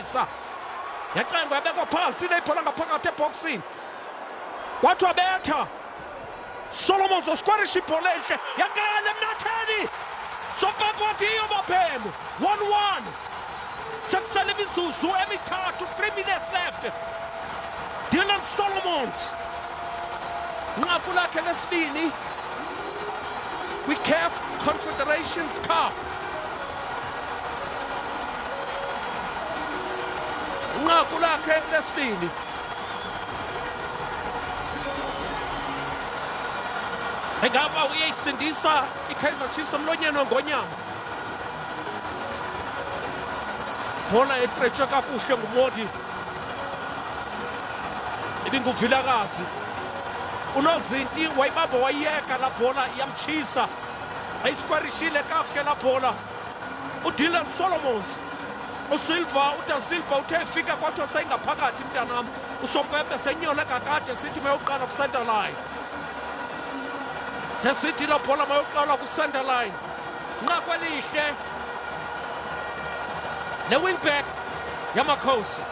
Mensa yacengwa yabekwa phansi neyibhola ngaphakathi eboxini wathi wabetha Solomons uskwarisha ibhola enhle yakala emnatheni sopapathi yobaphelo 1-1 sekusele imizuzu emithathu 3 minutes left Dylan Solomons nqaku lakhe lesibini kwi-CAF Confederations Cup nqaku lakhe lesibini engaba uyayisindisa i-Kaizer Chiefs emlonyeni ngonyama bola etretshe kakuhle nguModi ibinguvilakazi unozinti wayibamba wayiyeka la bola iyamchisa ayisikwarishile kakuhle la bola uDylan Solomons uSilva uDasilva uthe efika kwathiwa sayingaphakathi mntanam uSompempe senyole kakade sithi mayoqala ku-center line sesithi la bola mayoqala ku-center line nqaku elihle ne-wingback yamakhosi